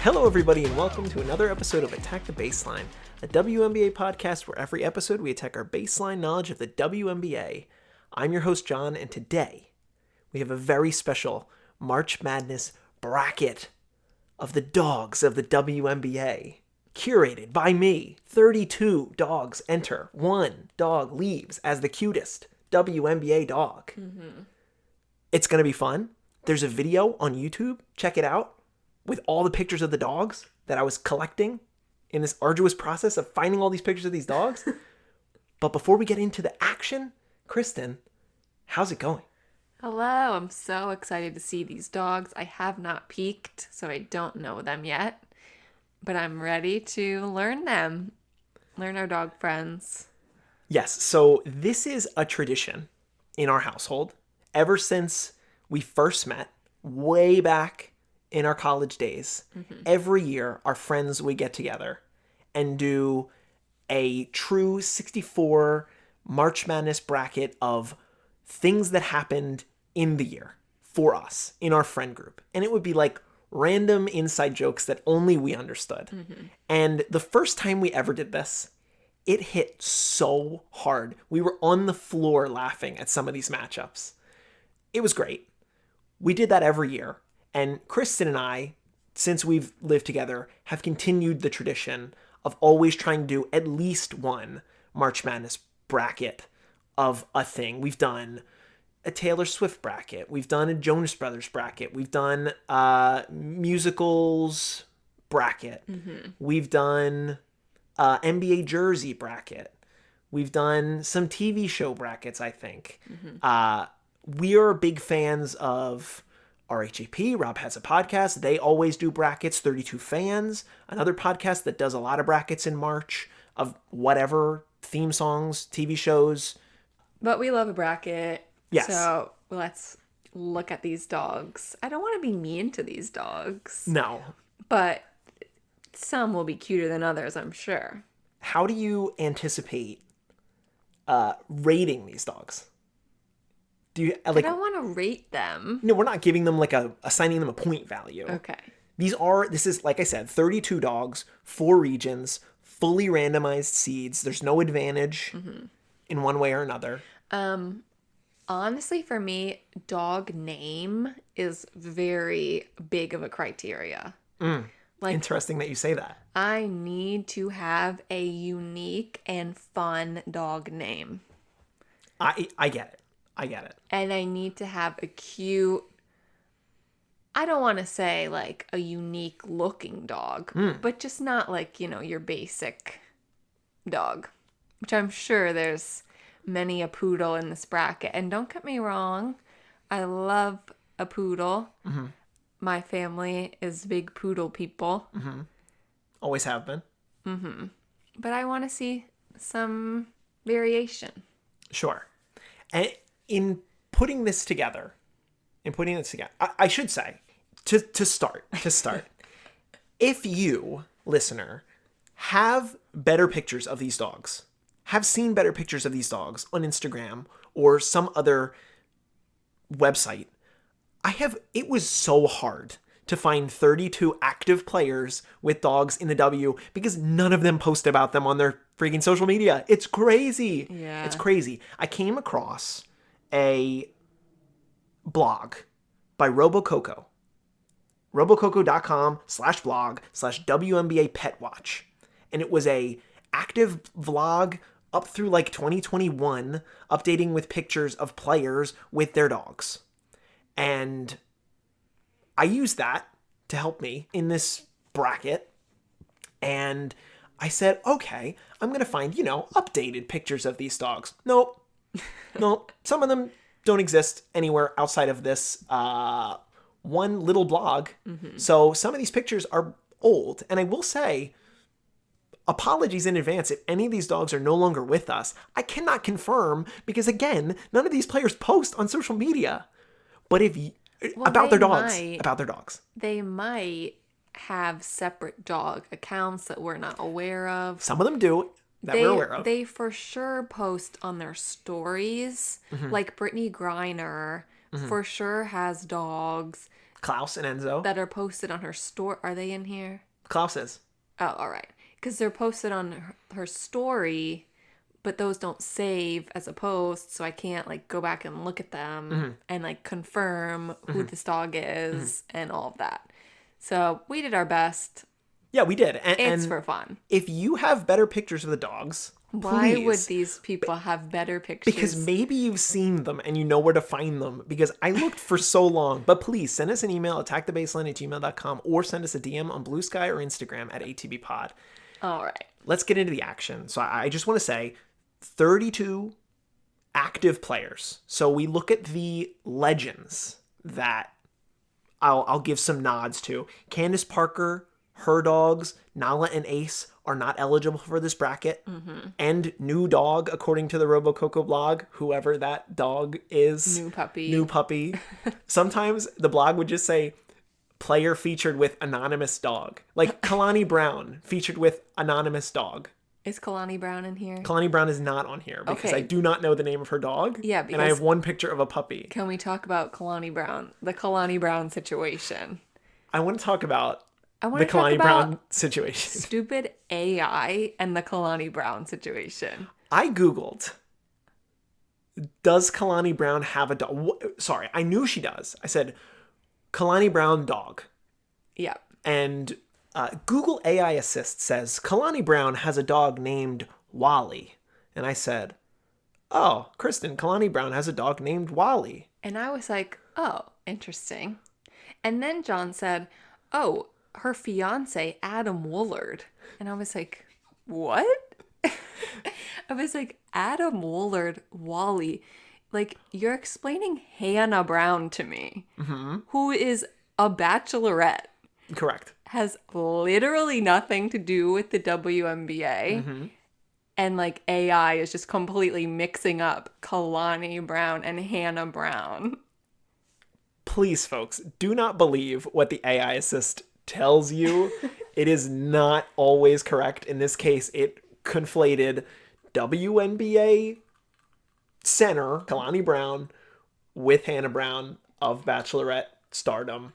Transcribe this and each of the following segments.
Hello, everybody, and welcome to another episode of Attack the Baseline, a WNBA podcast where every episode we attack our baseline knowledge of the WNBA. I'm your host, John, and today we have a very special March Madness bracket of the dogs of the WNBA, curated by me. 32 dogs enter, 1 dog leaves as the cutest WNBA dog. It's going to be fun. There's a video on YouTube, check it out, with all the pictures of the dogs that I was collecting in this arduous process of finding all these pictures of these dogs. But before we get into the action, Kristen, how's it going? Hello, I'm so excited to see these dogs. I have not peeked, so I don't know them yet, but I'm ready to learn them. Learn our dog friends. Yes, so this is a tradition in our household ever since we first met way back in our college days. Every year, our friends would get together and do a true 64 March Madness bracket of things that happened in the year for us in our friend group. And it would be like random inside jokes that only we understood. And the first time we ever did this, it hit so hard. We were on the floor laughing at some of these matchups. It was great. We did that every year. And Kristen and I, since we've lived together, have continued the tradition of always trying to do at least one March Madness bracket of a thing. We've done a Taylor Swift bracket. We've done a Jonas Brothers bracket. We've done musicals bracket. We've done NBA jersey bracket. We've done some TV show brackets, I think. We are big fans of RHAP, Rob Has a Podcast. They always do brackets. 32 Fans, another podcast that does a lot of brackets in March of whatever, theme songs, TV shows. But we love a bracket. Yes. So let's look at these dogs. I don't want to be mean to these dogs. No. But some will be cuter than others, I'm sure. How do you anticipate rating these dogs? Do you I don't want to rate them. No, we're not giving them assigning them a point value. Okay. This is, like I said, 32 dogs, 4 regions, fully randomized seeds. There's no advantage in one way or another. Honestly, for me, dog name is very big of a criteria. Interesting that you say that. I need to have a unique and fun dog name. I get it. I get it. And I need to have a cute, I don't want to say like a unique looking dog, but just not like, your basic dog, which I'm sure there's many a poodle in this bracket. And don't get me wrong, I love a poodle. My family is big poodle people. Always have been. But I want to see some variation. Sure. And in putting this together, I should say, to start, if you, listener, have better pictures of these dogs, have seen better pictures of these dogs on Instagram or some other website, it was so hard to find 32 active players with dogs in the W because none of them post about them on their freaking social media. It's crazy. Yeah. It's crazy. I came across a blog by Robococo. Robococo.com/blog/WNBA Pet Watch. And it was a active vlog up through 2021, updating with pictures of players with their dogs. And I used that to help me in this bracket. And I said, okay, I'm going to find, updated pictures of these dogs. Nope. Some of them don't exist anywhere outside of this one little blog. So some of these pictures are old. And I will say, apologies in advance if any of these dogs are no longer with us. I cannot confirm because, again, none of these players post on social media. But about their dogs. They might have separate dog accounts that we're not aware of. Some of them do. We're aware of. They for sure post on their stories. Like Brittany Griner for sure has dogs. Klaus and Enzo. that are posted on her store. Are they in here? Klaus is. Oh, all right. Because they're posted on her story, but those don't save as a post, so I can't like go back and look at them and like confirm who this dog is and all of that. So we did our best. Yeah, we did. It's for fun. If you have better pictures of the dogs, Why please, would these people have better pictures? because maybe you've seen them and you know where to find them, because I looked for so long. But please send us an email, attackthebaseline@gmail.com, or send us a DM on Blue Sky or Instagram at ATBpod. All right. Let's get into the action. So I just want to say 32 active players. So we look at the legends that I'll give some nods to. Candace Parker, her dogs, Nala and Ace are not eligible for this bracket. And new dog, according to the RoboCoco blog, whoever that dog is. New puppy. New puppy. Sometimes the blog would just say, player featured with anonymous dog. Like Kalani Brown featured with anonymous dog. Is Kalani Brown in here? Kalani Brown is not on here because Okay. I do not know the name of her dog. Yeah, and I have because- one picture of a puppy. Can we talk about Kalani Brown? The Kalani Brown situation. I want to talk about I want the to talk Kalani about Brown situation. stupid AI and the Kalani Brown situation. I Googled, does Kalani Brown have a dog? Sorry, I knew she does. I said, Kalani Brown dog. Yeah. And Google AI Assist says, Kalani Brown has a dog named Wally. And I said, oh, Kristen, Kalani Brown has a dog named Wally. And I was like, oh, interesting. And then John said, oh, her fiance, Adam Woolard. And I was like, what? I was like, Adam Woolard, Wally. Like, you're explaining Hannah Brown to me, who is a bachelorette, Correct. has literally nothing to do with the WNBA. And like AI is just completely mixing up Kalani Brown and Hannah Brown. Please, folks, do not believe what the AI Assist tells you. It is not always correct. In this case, it conflated WNBA center Kalani Brown with Hannah Brown of Bachelorette stardom.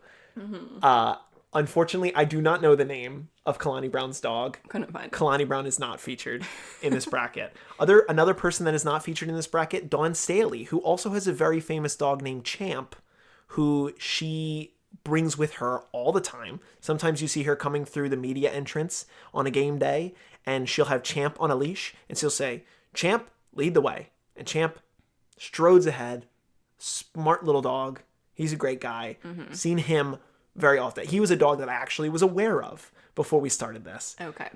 Unfortunately, I do not know the name of Kalani Brown's dog. Couldn't find it. Kalani Brown is not featured in this bracket. Another person that is not featured in this bracket, Dawn Staley, who also has a very famous dog named Champ, who she brings with her all the time. Sometimes you see her coming through the media entrance on a game day, and she'll have Champ on a leash, and she'll say, Champ, lead the way. And Champ strodes ahead. Smart little dog. He's a great guy. Seen him very often. He was a dog that I actually was aware of before we started this. Okay.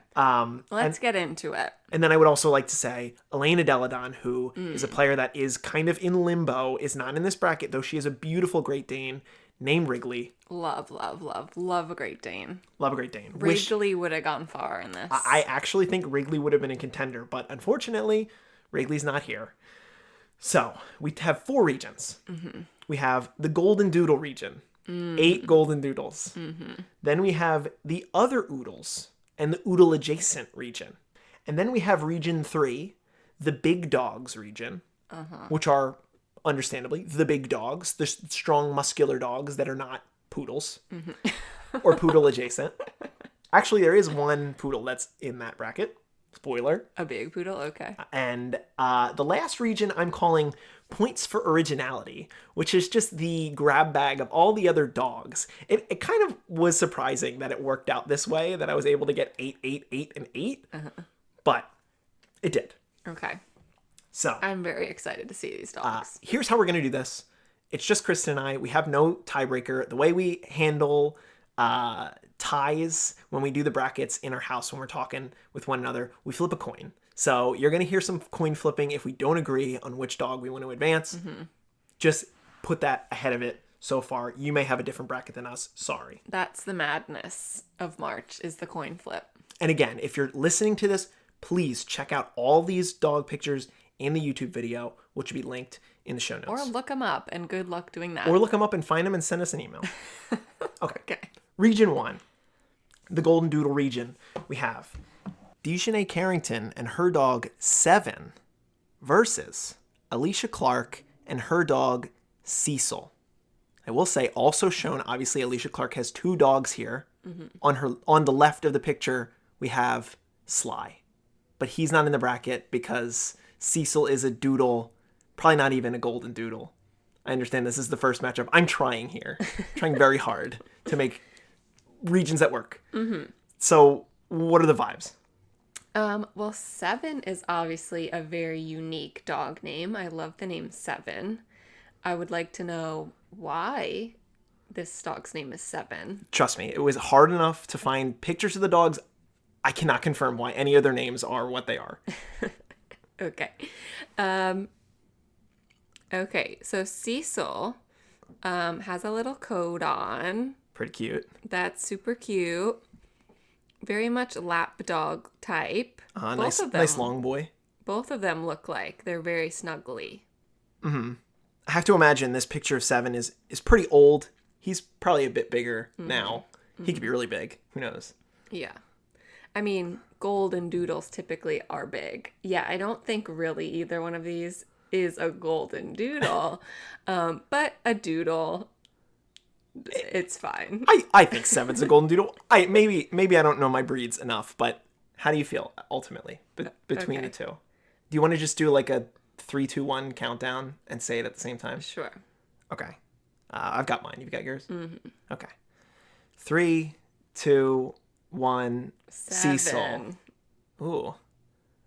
Let's get into it. And then I would also like to say Elena Deladon, who is a player that is kind of in limbo, is not in this bracket, though she is a beautiful Great Dane named Wrigley. Love, love, love. Love a Great Dane. Love a Great Dane. Wrigley would have gone far in this. I actually think Wrigley would have been a contender, but unfortunately, Wrigley's not here. So we have 4 regions. We have the Golden Doodle region. 8 golden doodles. Then we have the other oodles and the oodle adjacent region. And then we have region 3, the big dogs region, which are understandably the big dogs, the strong muscular dogs that are not poodles or poodle adjacent. Actually, there is one poodle that's in that bracket. Spoiler. A big poodle? Okay. And the last region I'm calling points for originality, which is just the grab bag of all the other dogs. It kind of was surprising that it worked out this way, that I was able to get 8, 8, 8, and 8. But it did. Okay. So I'm very excited to see these dogs. here's how we're going to do this. It's just Kristen and I. We have no tiebreaker. The way we handle ties when we do the brackets in our house when we're talking with one another, we flip a coin. So you're going to hear some coin flipping if we don't agree on which dog we want to advance. Just put that ahead of it. So far, you may have a different bracket than us. Sorry. That's the madness of March, is the coin flip. And again, if you're listening to this, please check out all these dog pictures in the YouTube video, which will be linked in the show notes. Or look them up, and good luck doing that. Or look them up and find them and send us an email. Okay. Region 1, the Golden Doodle region. We have Dejanay Carrington and her dog 7 versus Alicia Clark and her dog Cecil. I will say, also shown, obviously, Alicia Clark has 2 dogs here. On the left of the picture, we have Sly. But he's not in the bracket because Cecil is a doodle, probably not even a golden doodle. I understand this is the first matchup. I'm trying here. Trying very hard to make regions that work. So, what are the vibes? Well, Seven is obviously a very unique dog name. I love the name Seven. I would like to know why this dog's name is Seven. Trust me, it was hard enough to find pictures of the dogs. I cannot confirm why any of their names are what they are. Okay. Okay, so Cecil has a little coat on. Pretty cute. That's super cute. Very much lap dog type. Nice, nice long boy. Both of them look like they're very snuggly. I have to imagine this picture of Seven is pretty old. He's probably a bit bigger now. He could be really big. Who knows? Yeah. I mean, golden doodles typically are big. Yeah, I don't think really either one of these is a golden doodle. But a doodle, it's fine. I think Seven's a golden doodle. Maybe I don't know my breeds enough, but how do you feel ultimately between the two? Do you want to just do like a 3, 2, 1 countdown and say it at the same time? Sure. Okay. I've got mine. You've got yours? Okay. 3, 2, 1. Seven. Cecil. Ooh.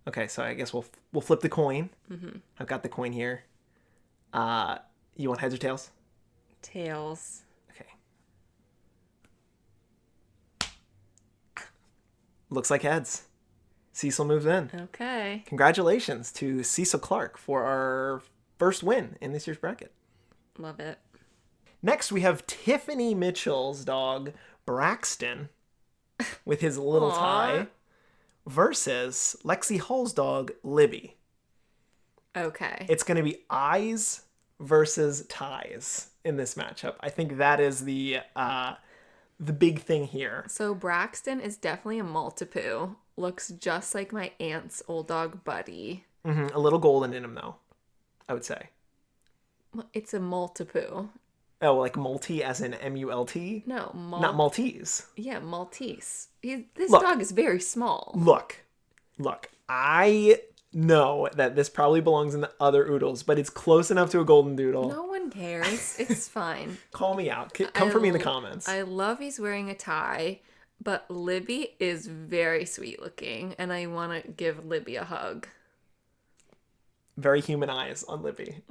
Okay, so I guess we'll flip the coin. I've got the coin here. You want heads or tails? Tails. Okay. Looks like heads. Cecil moves in. Okay. Congratulations to Cecil Clark for our first win in this year's bracket. Love it. Next, we have Tiffany Mitchell's dog, Braxton, with his little tie, versus Lexi Hull's dog, Libby. Okay. It's going to be eyes versus ties in this matchup. I think that is the big thing here. So Braxton is definitely a Maltipoo. Looks just like my aunt's old dog, Buddy. A little golden in him, though, I would say. Well, it's a Maltipoo. Oh, like multi as in M-U-L-T? No, Not Maltese. Yeah, Maltese. This Look. dog is very small. Look. I know that this probably belongs in the other oodles, but it's close enough to a golden doodle. No one cares. It's fine. Call me out. Come for me in the comments. I love he's wearing a tie, but Libby is very sweet looking, and I want to give Libby a hug. Very human eyes on Libby.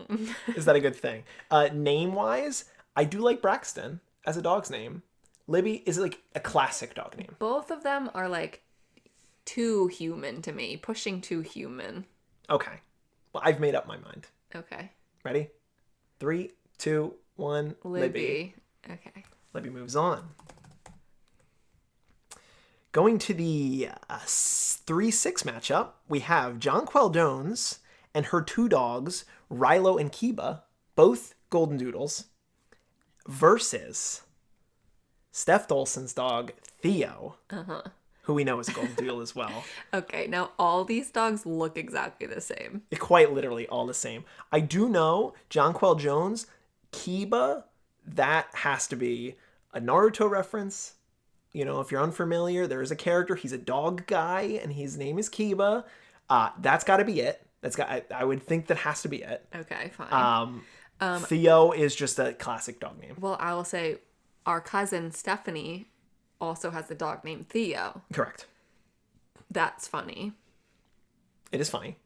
Is that a good thing? Name-wise, I do like Braxton as a dog's name. Libby is like a classic dog name. Both of them are like too human to me, pushing too human. Okay. Well, I've made up my mind. Okay. Ready? 3, 2, 1. Libby. Okay. Libby moves on. Going to the 3-6 matchup, we have Jonquel Jones and her 2 dogs, Rilo and Kiba, both golden doodles, versus Steph Dolson's dog, Theo, who we know is a golden doodle as well. Okay, now all these dogs look exactly the same. Quite literally all the same. I do know Jonquel Jones, Kiba, that has to be a Naruto reference. You know, if you're unfamiliar, there is a character. He's a dog guy, and his name is Kiba. That's got to be it. I would think that has to be it. Okay, fine. Theo is just a classic dog name. Well, I will say our cousin Stephanie also has a dog named Theo. Correct. That's funny. It is funny.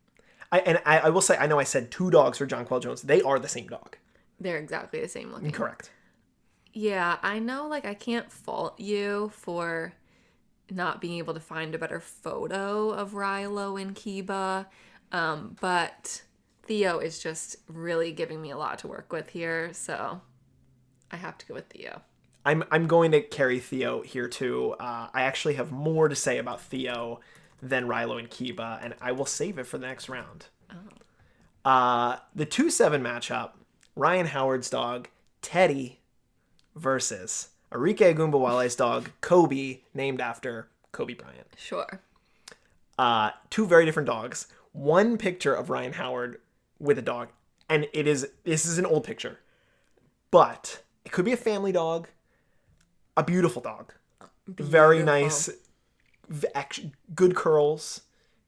I will say, I know I said 2 dogs for Jonquel Jones. They are the same dog. They're exactly the same looking. Correct. Yeah, I know, like, I can't fault you for not being able to find a better photo of Rilo and Kiba, but Theo is just really giving me a lot to work with here, so I have to go with Theo. I'm going to carry Theo here, too. I actually have more to say about Theo than Rilo and Kiba, and I will save it for the next round. The 2-7 matchup, Ryan Howard's dog, Teddy, versus Arike Agumbawale's dog, Kobe, named after Kobe Bryant. Sure. 2 very different dogs. One picture of Ryan Howard with a dog, and this is an old picture, but It could be a family dog, a beautiful dog. Very nice, good curls,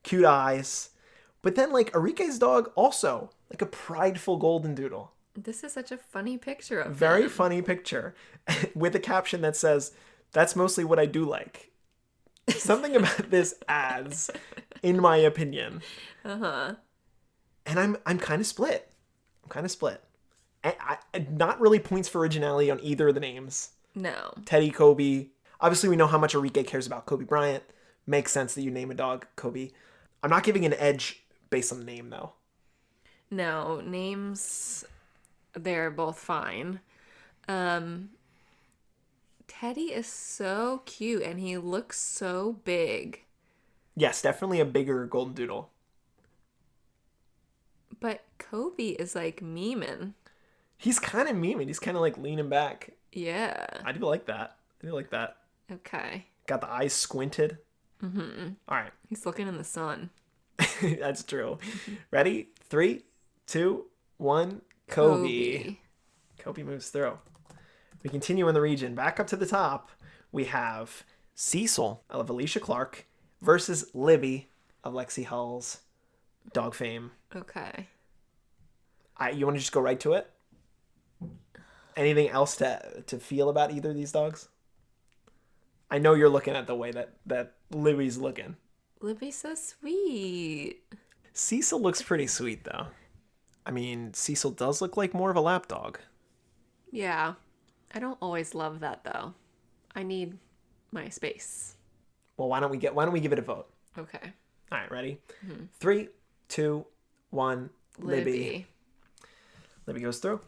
cute eyes. But then, like, Arike's dog also, like a prideful golden doodle. This is such a funny picture of Very him. funny picture with a caption that says, "That's mostly what I do like." Something about this adds, in my opinion. Uh-huh. And I'm kind of split. Not really points for originality on either of the names. No. Teddy, Kobe. Obviously, we know how much Arike cares about Kobe Bryant. Makes sense that you name a dog Kobe. I'm not giving an edge based on the name, though. No, names, they're both fine. Teddy is so cute, and he looks so big. Yes, definitely a bigger golden doodle. But Kobe is like memeing. He's kind of memeing. He's kind of like leaning back. Yeah. I do like that. Okay. Got the eyes squinted. Mm-hmm. All right. He's looking in the sun. That's true. Ready? 3, 2, 1. Kobe. Kobe moves through. We continue in the region. Back up to the top, we have Cecil of Alicia Clark versus Libby of Lexi Hull's dog fame. Okay. You want to just go right to it? Anything else to feel about either of these dogs? I know you're looking at the way that Libby's looking. Libby's so sweet. Cecil looks pretty sweet, though. I mean, Cecil does look like more of a lap dog. Yeah. I don't always love that, though. I need my space. Well, why don't we give it a vote? Okay. All right, ready? 3, 2, 1. Libby. Libby goes through.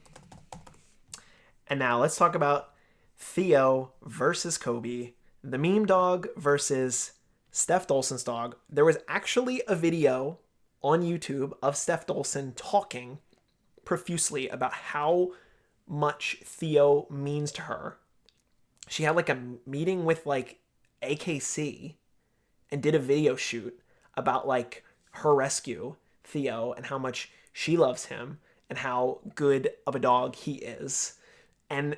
And now let's talk about Theo versus Kobe, the meme dog versus Steph Dolson's dog. There was actually a video on YouTube of Steph Dolson talking profusely about how much Theo means to her. She had like a meeting with like AKC and did a video shoot about like her rescue, Theo, and how much she loves him and how good of a dog he is. And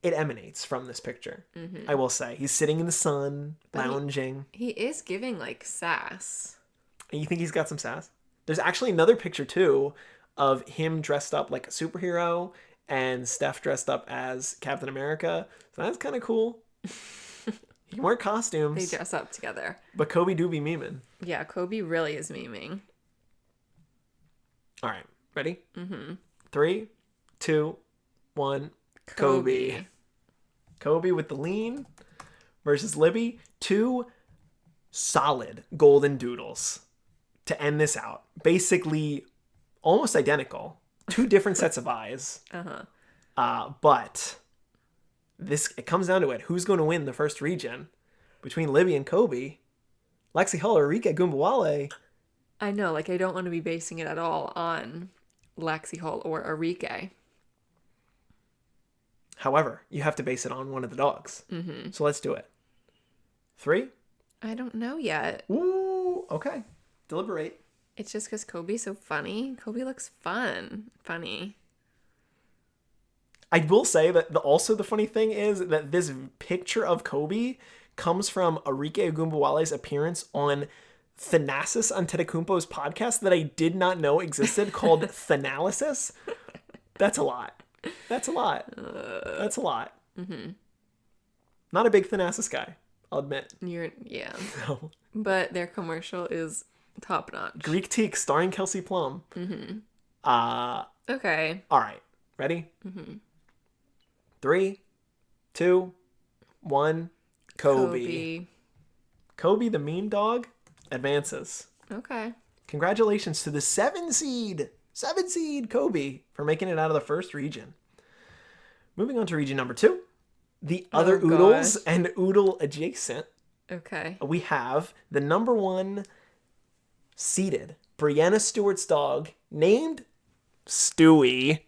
it emanates from this picture. Mm-hmm. I will say. He's sitting in the sun, lounging. He is giving like sass. And you think he's got some sass? There's actually another picture too of him dressed up like a superhero and Steph dressed up as Captain America. So that's kind of cool. He can wear costumes. They dress up together. But Kobe do be memeing. Yeah, Kobe really is memeing. All right. Ready? Mm-hmm. 3, 2, 1. Kobe. Kobe with the lean versus Libby. 2 solid golden doodles to end this out. Basically almost identical. 2 different sets of eyes. But it comes down to it. Who's going to win the first region between Libby and Kobe? Lexi Hull or Arike Gumbawale? I know, like I don't want to be basing it at all on Lexi Hull or Arike. However, you have to base it on one of the dogs. Mm-hmm. So let's do it. 3? I don't know yet. Ooh, okay. Deliberate. It's just because Kobe's so funny. Kobe looks funny. I will say that also the funny thing is that this picture of Kobe comes from Arike Ogunbowale's appearance on Thanasis Antetokounmpo's podcast that I did not know existed called Thanalysis. That's a lot. Mm-hmm. Not a big Thanasis guy, I'll admit. Yeah. No. But their commercial is top notch. Greek Teak starring Kelsey Plum. Mm-hmm. Okay. All right. Ready? Mm-hmm. 3, 2, 1. Kobe. Kobe, the meme dog, advances. Okay. Congratulations to the 7 seed Kobe for making it out of the first region. Moving on to region number 2. The other oodles and oodle adjacent. Okay. We have the number 1 seeded Brianna Stewart's dog named Stewie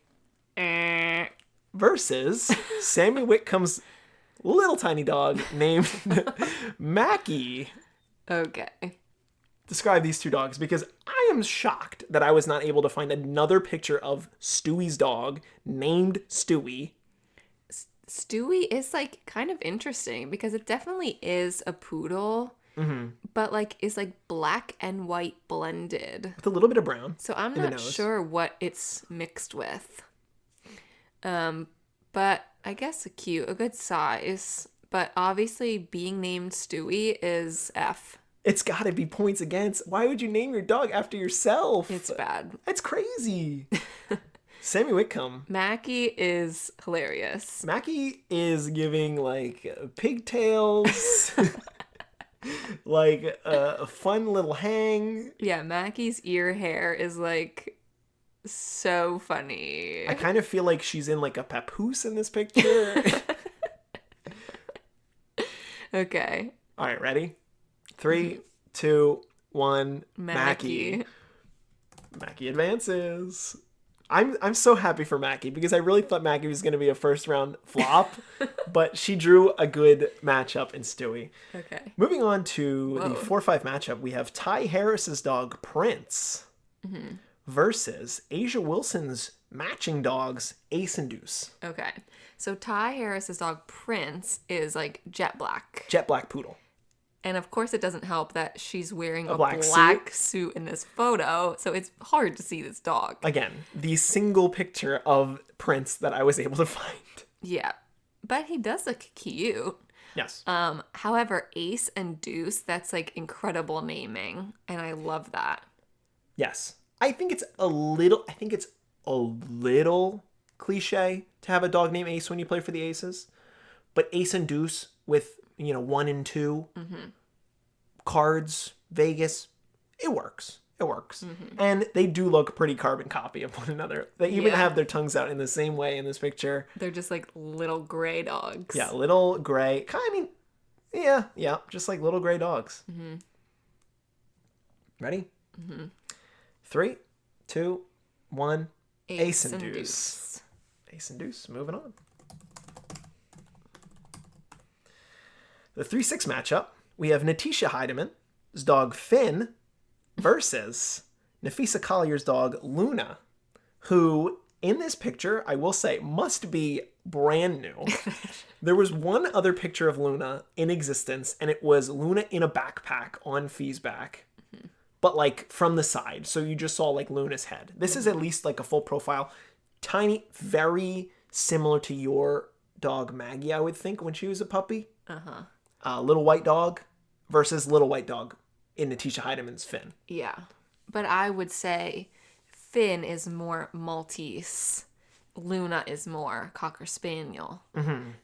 versus Sammy Whitcomb's little tiny dog named Mackie. Okay. Describe these 2 dogs because I am shocked that I was not able to find another picture of Stewie's dog named Stewie. Stewie is like kind of interesting because it definitely is a poodle, but like is like black and white blended. With a little bit of brown So I'm in the not nose. sure what it's mixed with. But I guess a good size. But obviously being named Stewie is F. It's got to be points against. Why would you name your dog after yourself? It's bad. That's crazy. Sammy Whitcomb. Mackie is hilarious. Mackie is giving like pigtails, like a fun little hang. Yeah, Mackie's ear hair is like so funny. I kind of feel like she's in like a papoose in this picture. Okay. All right, ready? 3, 2, 1. Mackie. Mackie advances. I'm so happy for Mackie because I really thought Mackie was going to be a first round flop, but she drew a good matchup in Stewie. Okay. Moving on to Whoa. the 4-5 matchup, we have Ty Harris's dog Prince versus Asia Wilson's matching dogs Ace and Deuce. Okay. So Ty Harris's dog Prince is like jet black. Jet black poodle. And of course it doesn't help that she's wearing a black black suit in this photo, so it's hard to see this dog. Again, the single picture of Prince that I was able to find. Yeah. But he does look cute. Yes. However, Ace and Deuce, that's like incredible naming, and I love that. Yes. I think it's a little cliche to have a dog named Ace when you play for the Aces. But Ace and Deuce with, 1 and 2 cards, Vegas, it works. It works. And they do look pretty carbon copy of one another. They even have their tongues out in the same way in this picture. They're just like little gray dogs. Yeah, little gray. Yeah, just like little gray dogs. Ready? 3, 2, 1. Ace and Deuce. Ace and Deuce. Moving on. The 3-6 matchup, we have Natisha Heideman's dog Finn versus Nafisa Collier's dog Luna, who in this picture, I will say, must be brand new. There was one other picture of Luna in existence, and it was Luna in a backpack on Fee's back, but like from the side. So you just saw like Luna's head. This is at least like a full profile. Tiny, very similar to your dog Maggie, I would think, when she was a puppy. Little white dog versus little white dog in Natisha Heideman's Finn. Yeah. But I would say Finn is more Maltese. Luna is more Cocker Spaniel.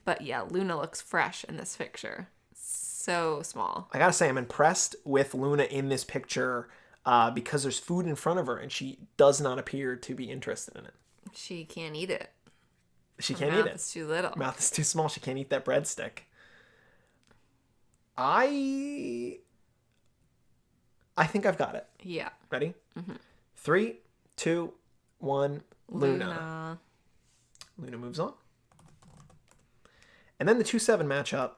But yeah, Luna looks fresh in this picture. So small. I gotta say, I'm impressed with Luna in this picture because there's food in front of her and she does not appear to be interested in it. She can't eat it. She can't eat Mouth it. is too little. Mouth is too small. She can't eat that breadstick. I think I've got it. Yeah. Ready? 3, 2, 1. Luna. Luna moves on. And then the 2-7 matchup,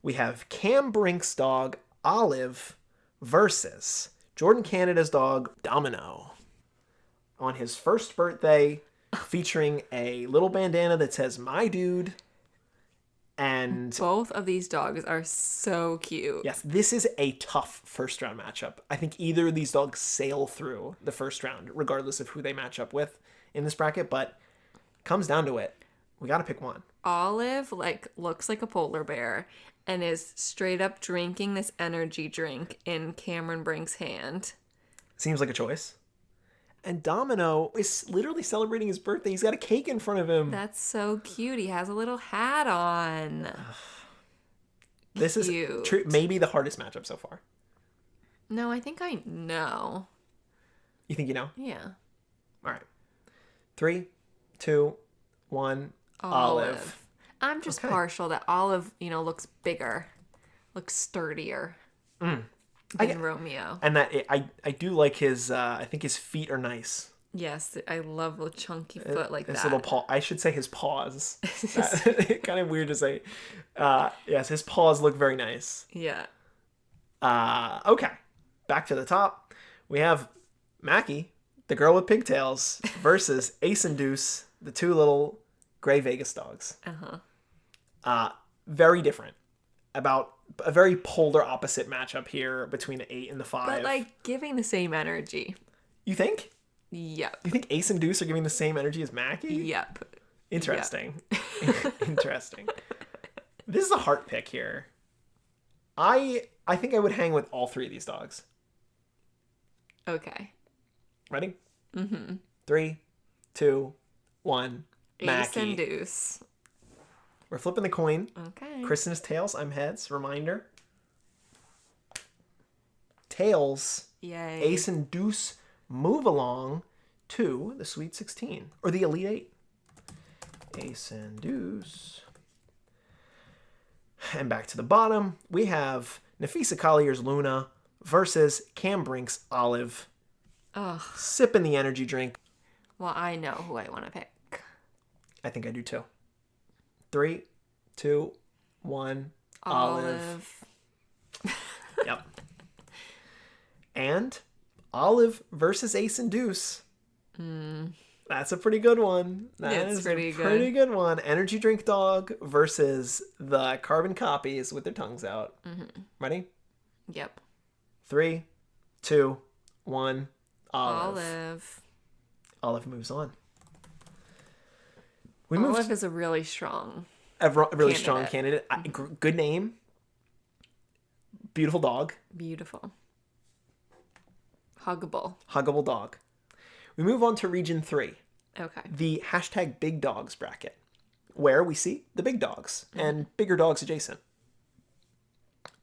we have Cam Brink's dog Olive versus Jordan Canada's dog Domino. On his first birthday, featuring a little bandana that says "My Dude." And both of these dogs are so cute. Yes, this is a tough first round matchup. I think either of these dogs sail through the first round, regardless of who they match up with in this bracket, but it comes down to it. We got to pick one. Olive looks like a polar bear and is straight up drinking this energy drink in Cameron Brink's hand. Seems like a choice. And Domino is literally celebrating his birthday. He's got a cake in front of him. That's so cute. He has a little hat on. This is maybe the hardest matchup so far. No, I think I know. You think you know? Yeah. All right. 3, 2, 1. Olive. I'm just partial that Olive, looks bigger, looks sturdier than Romeo. And that I do like his. I think his feet are nice. Yes, I love a chunky foot like his that. Little paw. I should say his paws. Kind of weird to say. Yes, his paws look very nice. Yeah. Okay. Back to the top. We have Mackie, the girl with pigtails, versus Ace and Deuce, the two little gray Vegas dogs. Very different. About a very polar opposite matchup here between the 8 and the 5. But like giving the same energy. You think? Yep. You think Ace and Deuce are giving the same energy as Mackie? Yep. Interesting. Yep. Interesting. This is a heart pick here. I think I would hang with all 3 of these dogs. Okay. Ready? 3, 2, 1. Mackie. Ace and Deuce. We're flipping the coin. Okay. Kristen is tails. I'm heads. Reminder. Tails. Yay. Ace and Deuce move along to the Sweet 16. Or the Elite 8. Ace and Deuce. And back to the bottom, we have Nafisa Collier's Luna versus Cam Brink's Olive. Ugh. Sipping the energy drink. Well, I know who I want to pick. I think I do too. 3, 2, 1. Olive. Yep. And Olive versus Ace and Deuce. That's a pretty good one. That is a pretty good one. Energy drink dog versus the carbon copies with their tongues out. Ready? Yep. 3, 2, 1. Olive. Olive moves on. Olive is a really strong really strong candidate. Good name. Beautiful dog. Beautiful. Huggable. Huggable dog. We move on to Region 3. Okay. The hashtag Big Dogs bracket, where we see the big dogs and bigger dogs adjacent.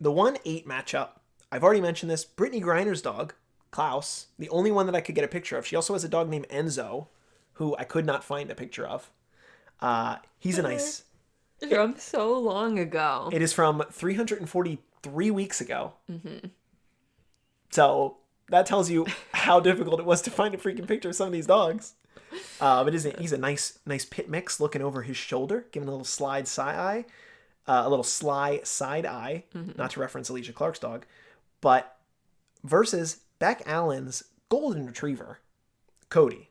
The 1-8 matchup, I've already mentioned this, Brittany Griner's dog, Klaus, the only one that I could get a picture of. She also has a dog named Enzo, who I could not find a picture of. He's a nice... From so long ago. It is from 343 weeks ago. So that tells you how difficult it was to find a freaking picture of some of these dogs. But he's a nice pit mix looking over his shoulder, giving a little slide side eye, a little sly side eye, not to reference Alicia Clark's dog, but versus Beck Allen's golden retriever, Cody,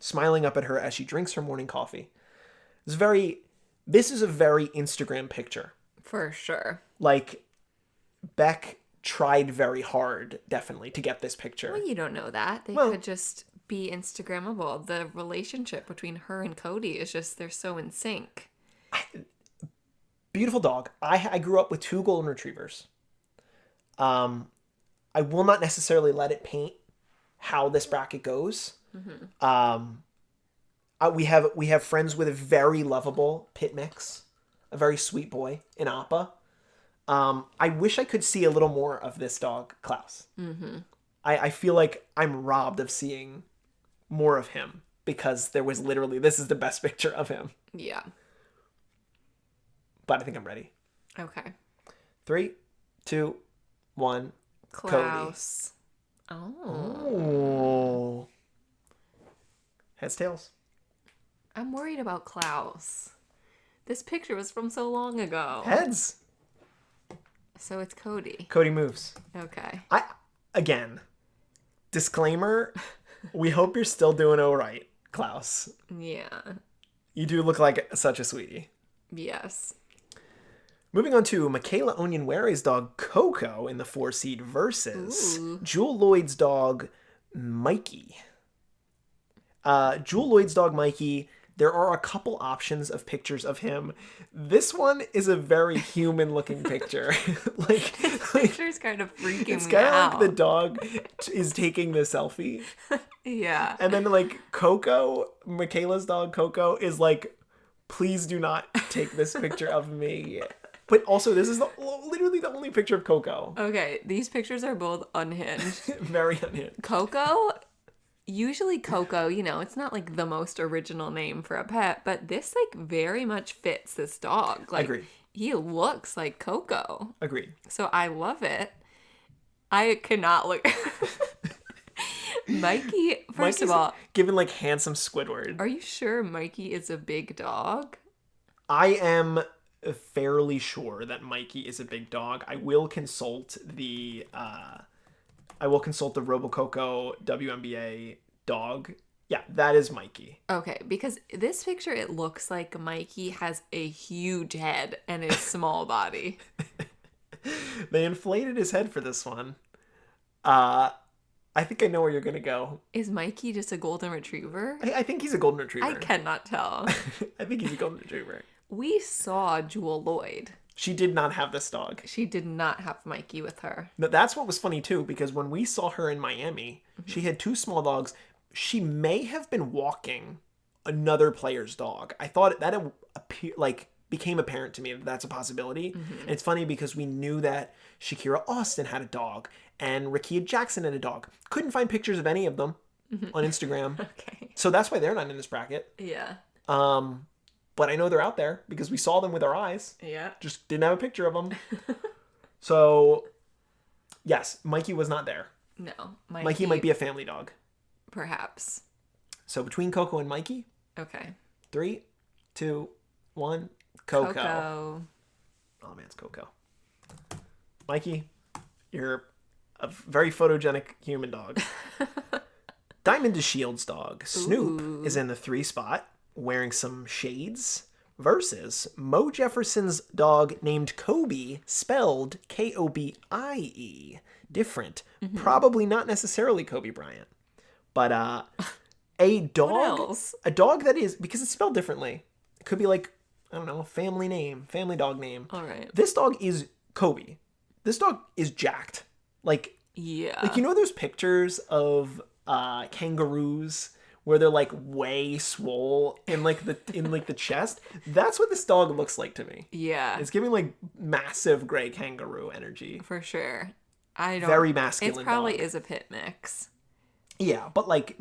smiling up at her as she drinks her morning coffee. This is a very Instagram picture. For sure. Like, Beck tried very hard, definitely, to get this picture. Well, you don't know that. They could just be Instagrammable. The relationship between her and Cody is just, they're so in sync. Beautiful dog. I grew up with 2 golden retrievers. I will not necessarily let it paint how this bracket goes. We have friends with a very lovable pit mix, a very sweet boy in Appa. I wish I could see a little more of this dog, Klaus. I feel like I'm robbed of seeing more of him because there was literally, this is the best picture of him. Yeah. But I think I'm ready. Okay. 3, 2, 1. Klaus. Cody. Oh. Heads, tails. I'm worried about Klaus. This picture was from so long ago. Heads. So it's Cody. Cody moves. Okay. Again, disclaimer, we hope you're still doing all right, Klaus. Yeah. You do look like such a sweetie. Yes. Moving on to Michaela Onyenware's dog, Coco, in the 4 seed versus Jewel Lloyd's dog, Mikey. Jewel Lloyd's dog, Mikey, there are a couple options of pictures of him. This one is a very human-looking picture. like picture's kind of freaking me out. It's kind of like the dog is taking the selfie. Yeah. And then, like, Coco, Michaela's dog, Coco, is like, please do not take this picture of me. But also, this is literally the only picture of Coco. Okay, these pictures are both unhinged. Very unhinged. Usually Coco, it's not like the most original name for a pet, but this like very much fits this dog. Like, agreed. He looks like Coco. Agreed. So I love it. I cannot look. Mikey, first of all, given like handsome Squidward. Are you sure Mikey is a big dog? I am fairly sure that Mikey is a big dog. I will consult the Robococo WNBA dog Yeah, that is Mikey. Okay, because this picture, it looks like Mikey has a huge head and a small body. They inflated his head for this one. Uh, I think I know where you're going to go. Is Mikey just a golden retriever? I think he's a golden retriever. I cannot tell. I think he's a golden retriever. We saw Jewel Lloyd. She did not have this dog. She did not have Mikey with her. But that's what was funny too, because when we saw her in Miami, she had two small dogs. She may have been walking another player's dog. I thought that it became apparent to me that that's a possibility. And it's funny because we knew that Shakira Austin had a dog and Rakia Jackson had a dog. Couldn't find pictures of any of them on Instagram. Okay. So that's why they're not in this bracket. Yeah. But I know they're out there because we saw them with our eyes. Yeah. Just didn't have a picture of them. So, yes, Mikey was not there. No. Mikey might be a family dog. Perhaps. So between Coco and Mikey, Okay. 3, 2, 1, Coco. Coco. Oh man, it's Coco. Mikey, you're a very photogenic human dog. Diamond DeShield's dog, Snoop, is in the 3 spot, wearing some shades, versus Mo Jefferson's dog named Kobe, spelled Kobie. Different. Probably not necessarily Kobe Bryant. But a dog that is, because it's spelled differently. It could be like, I don't know, family dog name. All right. This dog is Kobe. This dog is jacked. Like, Yeah. like you know those pictures of kangaroos where they're like way swole in like the chest? That's what this dog looks like to me. Yeah. It's giving like massive gray kangaroo energy. For sure. I don't. Very masculine. It probably dog. is a pit mix. Yeah, but like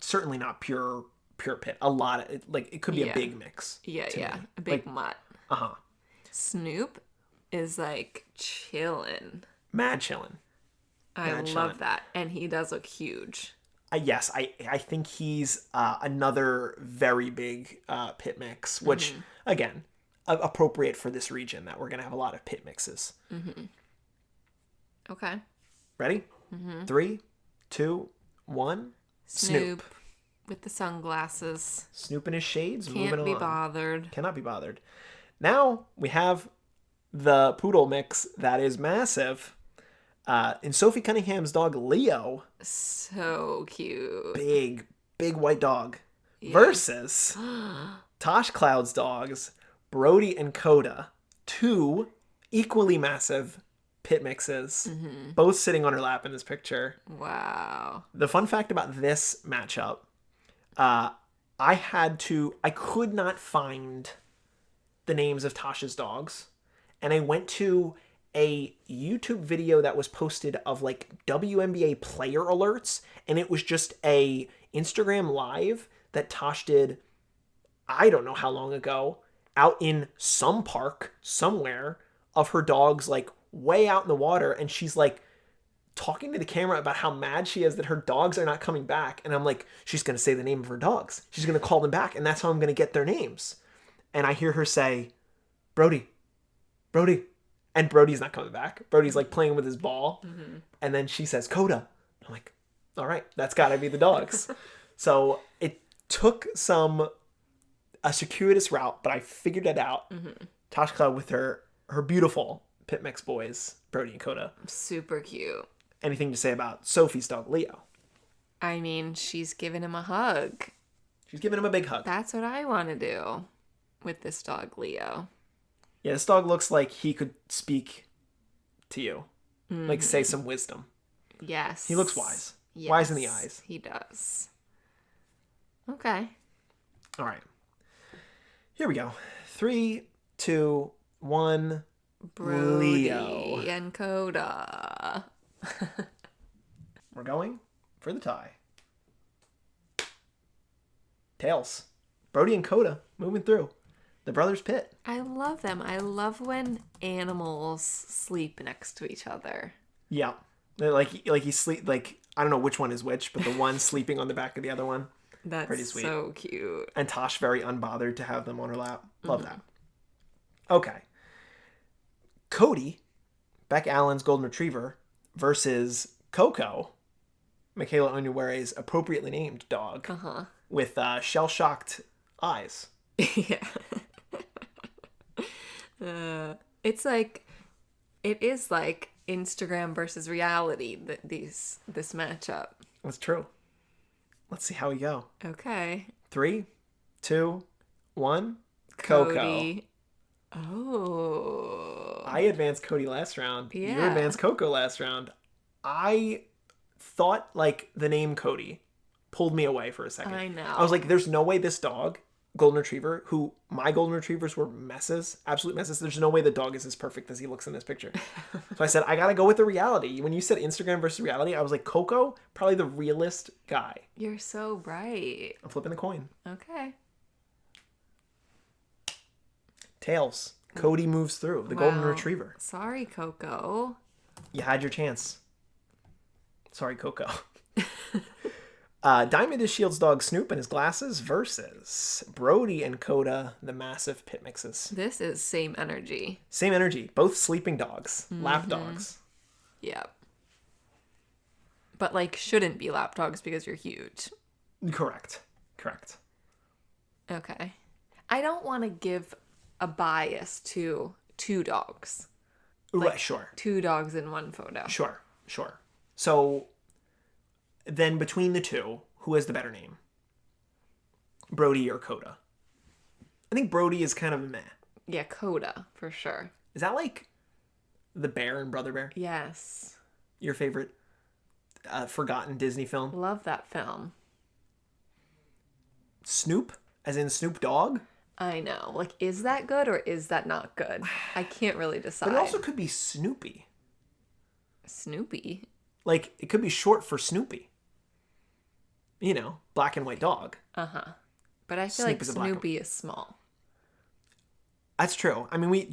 certainly not pure pit. A lot of it, like it could be a big mix. Yeah, to yeah. me. A big mutt. Uh-huh. Snoop is like chillin'. Mad chillin'. I love that. And he does look huge. Yes, I think he's another very big pit mix, which again, appropriate for this region that we're gonna have a lot of pit mixes. Okay. Ready? 3, 2, 1. Snoop with the sunglasses. Snoop in his shades. Can't moving be on. bothered. Cannot be bothered. Now we have the poodle mix that is massive. In Sophie Cunningham's dog Leo, So cute. big white dog, versus Tosh Cloud's dogs Brody and Coda, 2 equally massive pit mixes, both sitting on her lap in this picture. Wow. The fun fact about this matchup, I could not find the names of Tasha's dogs, and I went to a YouTube video that was posted of like WNBA player alerts, and it was just a Instagram live that Tosh did, I don't know how long ago, out in some park somewhere, of her dogs like way out in the water, and she's like talking to the camera about how mad she is that her dogs are not coming back. And I'm like, she's going to say the name of her dogs. She's going to call them back, and that's how I'm going to get their names. And I hear her say, Brody. And Brody's not coming back. Brody's like playing with his ball. And then she says, Coda. I'm like, all right, that's got to be the dogs. So it took a circuitous route, but I figured it out. Tosh Cloud with her beautiful pit mix boys, Brody and Coda. Super cute. Anything to say about Sophie's dog, Leo? I mean, she's giving him a hug. She's giving him a big hug. That's what I want to do with this dog, Leo. Yeah, this dog looks like he could speak to you. Like say some wisdom. Yes. He looks wise. Yes, Wise in the eyes. He does. Okay. All right. Here we go. 3, 2, 1. Brody Leo. and Coda. We're going for the tie. Tails. Brody and Coda moving through. The brothers pit. I love them. I love when animals sleep next to each other. Yeah. They're like he sleep, like, I don't know which one is which, but the one sleeping on the back of the other one. That's pretty sweet. So cute. And Tosh very unbothered to have them on her lap. Love that. Okay. Cody, Beck Allen's golden retriever, versus Coco, Michaela Onyewere's appropriately named dog with shell-shocked eyes. Yeah. It's like, it is like Instagram versus reality, this matchup. That's true. Let's see how we go. Okay. 3, 2, 1. Coco. Cody. Oh. I advanced Cody last round. You Yeah. advanced Coco last round. I thought like the name Cody pulled me away for a second. I know. I was like, there's no way this dog, golden retriever, who my golden retrievers were messes, absolute messes. There's no way the dog is as perfect as he looks in this picture. So I said, I gotta go with the reality. When you said Instagram versus reality, I was like, Coco, probably the realist guy. You're so right. I'm flipping the coin. Okay. Tails. Cody moves through. The golden Wow. retriever. Sorry, Coco. You had your chance. Sorry, Coco. Diamond is Shield's dog Snoop and his glasses versus Brody and Coda, the massive pit mixes. This is same energy. Same energy. Both sleeping dogs. Lap dogs. Yep. But like shouldn't be lap dogs because you're huge. Correct. Okay. I don't want to give a bias to two dogs. Right, sure. Two dogs in one photo. Sure. So then between the two, who has the better name? Brody or Coda? I think Brody is kind of meh. Yeah, Coda, for sure. Is that like the bear and Brother Bear? Yes. Your favorite forgotten Disney film? Love that film. Snoop? As in Snoop Dogg? I know. Like, is that good or is that not good? I can't really decide. But it also could be Snoopy. Snoopy? Like, it could be short for Snoopy. You know, black and white dog. Uh-huh. But I feel Snoop like is a black Snoopy is small. That's true. I mean, we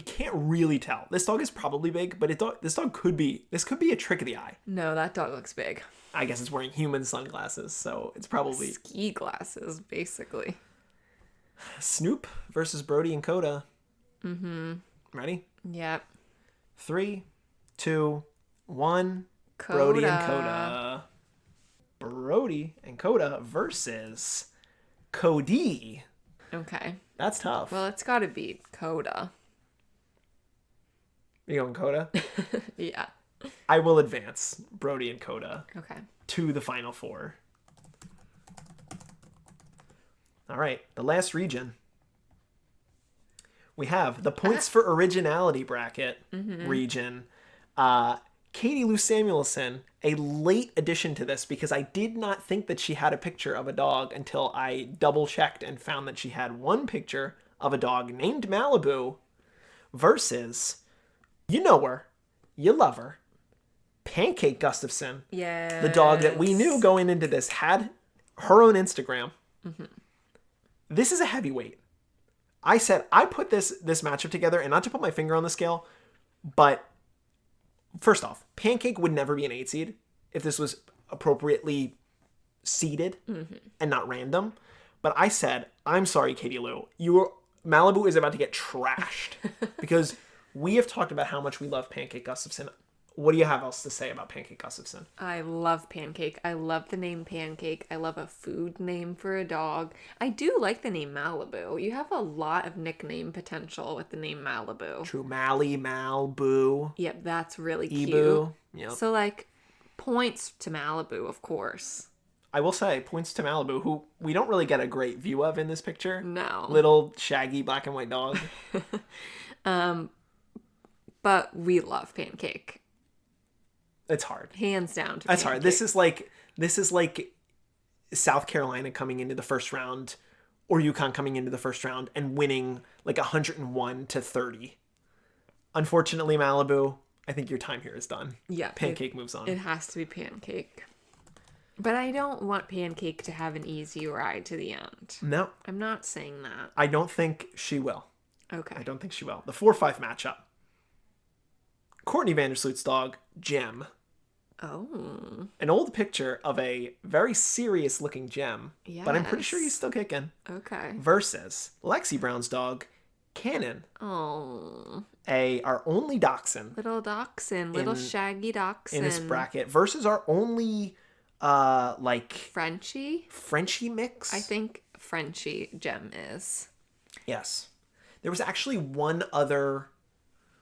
can't really tell. This dog is probably big, but this could be a trick of the eye. No, that dog looks big. I guess it's wearing human sunglasses, so it's probably Ski glasses, basically. Snoop versus Brody and Coda. Ready? Yep. 3, 2, 1. Coda. Brody and Coda. Brody and Coda versus Cody. Okay. That's tough. Well, it's got to be Coda. You going Coda? Yeah. I will advance Brody and Coda Okay. to the final four. All right, the last region. We have the points for originality bracket region. Katie Lou Samuelson, a late addition to this because I did not think that she had a picture of a dog until I double checked and found that she had one picture of a dog named Malibu versus, you know her, you love her, Pancake Gustafson. Yeah. The dog that we knew going into this had her own Instagram. This is a heavyweight. I said I put this matchup together, and not to put my finger on the scale, but first off, Pancake would never be an 8 seed if this was appropriately seeded and not random. But I said, I'm sorry, Katie Lou. Malibu is about to get trashed because we have talked about how much we love Pancake Gustafson. What do you have else to say about Pancake Gustafson? I love Pancake. I love the name Pancake. I love a food name for a dog. I do like the name Malibu. You have a lot of nickname potential with the name Malibu. True. Mally, Malboo, Yep, that's really cute. Ebu. Yep. So, like, points to Malibu, of course. I will say, points to Malibu, who we don't really get a great view of in this picture. No. Little, shaggy, black and white dog. But we love Pancake. It's hard. Hands down to That's Pancake. hard. This is like South Carolina coming into the first round or UConn coming into the first round and winning like 101-30. Unfortunately, Malibu, I think your time here is done. Yeah. Pancake moves on. It has to be Pancake. But I don't want Pancake to have an easy ride to the end. No, I'm not saying that. I don't think she will. Okay. I don't think she will. The 4-5 matchup. Courtney Vandersloot's dog, Gem. Oh. An old picture of a very serious looking Gem, but I'm pretty sure Yes. he's still kicking. Okay. Versus Lexi Brown's dog, Cannon, Oh, our only dachshund little dachshund, little shaggy dachshund. in this bracket, versus our only Frenchie? Frenchie mix. I think Frenchie Gem is. Yes. There was actually one other,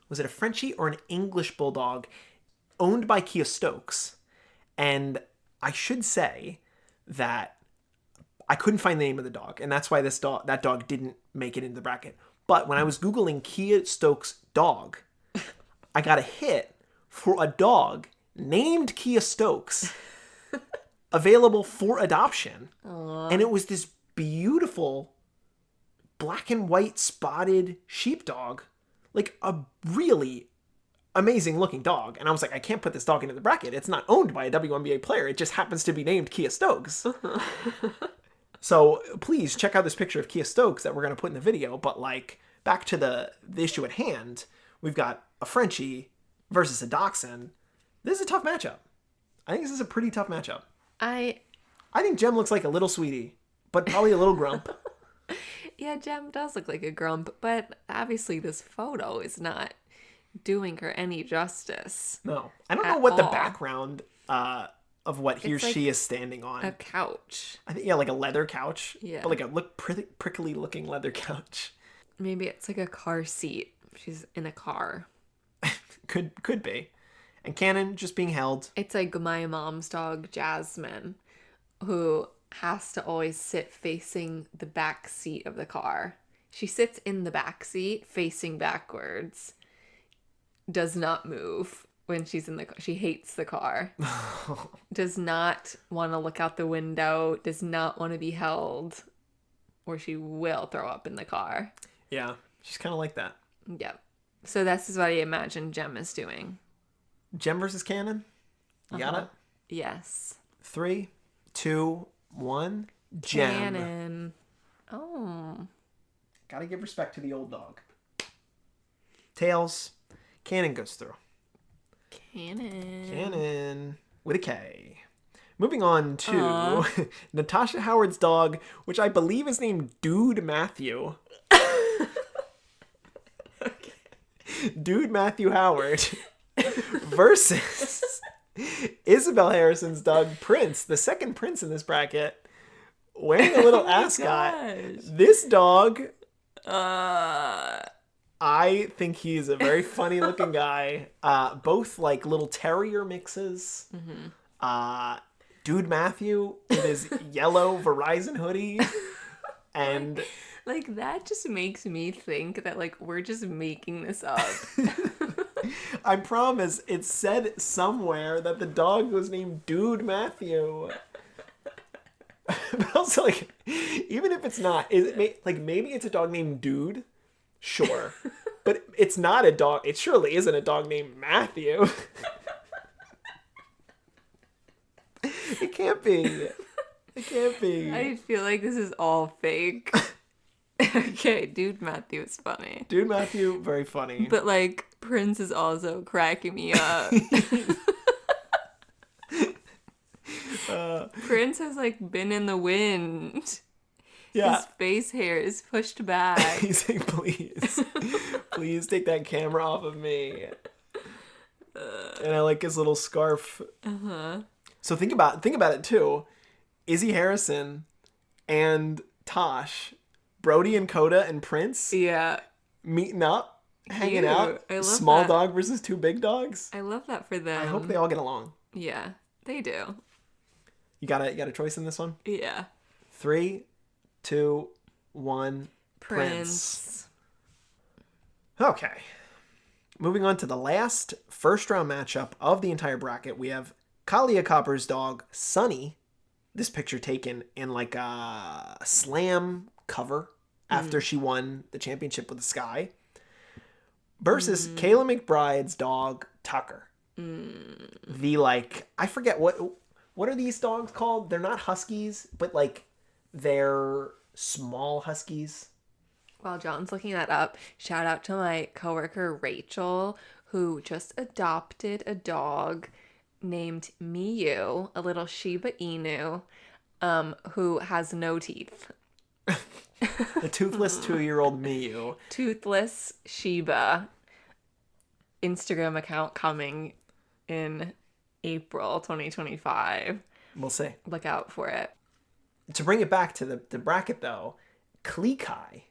was it a Frenchie or an English bulldog owned by Kia Stokes? And I should say that I couldn't find the name of the dog, and that's why that dog didn't make it into the bracket. But when I was Googling Kia Stokes dog, I got a hit for a dog named Kia Stokes available for adoption. Aww. And it was this beautiful black and white spotted sheepdog, like a really amazing looking dog. And I was like, I can't put this dog into the bracket. It's not owned by a WNBA player. It just happens to be named Kia Stokes. So please check out this picture of Kia Stokes that we're going to put in the video. But like, back to the issue at hand, we've got a Frenchie versus a dachshund. This is a tough matchup. I think this is a pretty tough matchup. I think Gem looks like a little sweetie, but probably a little grump. Yeah, Gem does look like a grump, but obviously this photo is not doing her any justice. No. I don't know what the background of what he or she is standing on. A couch. I think, yeah, like a leather couch. Yeah. But like a prickly looking leather couch. Maybe it's like a car seat. She's in a car. Could be. And Cannon just being held. It's like my mom's dog, Jasmine, who has to always sit facing the back seat of the car. She sits in the back seat facing backwards. Does not move when she's in the car. She hates the car. Does not want to look out the window. Does not want to be held. Or she will throw up in the car. Yeah, she's kind of like that. Yep. So this is what I imagine Gem is doing. Gem versus Cannon? You got it? Yes. 3, 2, 1. Gem. Cannon. Oh. Gotta give respect to the old dog. Tails. Cannon goes through. Cannon. With a K. Moving on to Natasha Howard's dog, which I believe is named Dude Matthew. Okay. Dude Matthew Howard versus Isabel Harrison's dog Prince, the second Prince in this bracket, wearing a little ascot. Gosh. This dog, I think he's a very funny looking guy. Both like little terrier mixes. Mm-hmm. Dude Matthew with his yellow Verizon hoodie. And like that just makes me think that like we're just making this up. I promise it said somewhere that the dog was named Dude Matthew. But also, like, even if it's not, maybe it's a dog named Dude? Sure. But it's not a dog. It surely isn't a dog named Matthew. It can't be. It can't be. I feel like this is all fake. Okay, Dude Matthew is funny. Dude Matthew, very funny. But like Prince is also cracking me up. Prince has like been in the wind. Yeah. His face hair is pushed back. He's like, please take that camera off of me. And I like his little scarf. Uh-huh. So think about it too. Izzy Harrison and Tosh, Brody and Coda and Prince. Yeah. Meeting up, hanging Cute. out. I love Small that. dog versus two big dogs. I love that for them. I hope they all get along. Yeah, they do. You got a choice in this one? Yeah. 3, 2, 1. Prince. Okay. Moving on to the last first round matchup of the entire bracket, we have Kalia Copper's dog, Sunny. This picture taken in like a slam cover after she won the championship with the Sky. Versus Kayla McBride's dog, Tucker. The I forget what are these dogs called? They're not huskies, but like they're small huskies. While John's looking that up, shout out to my coworker Rachel, who just adopted a dog named Miyu, a little Shiba Inu, who has no teeth. The toothless 2-year-old Miyu. Toothless Shiba Instagram account coming in April 2025. We'll see. Look out for it. To bring it back to the bracket, though, Klekai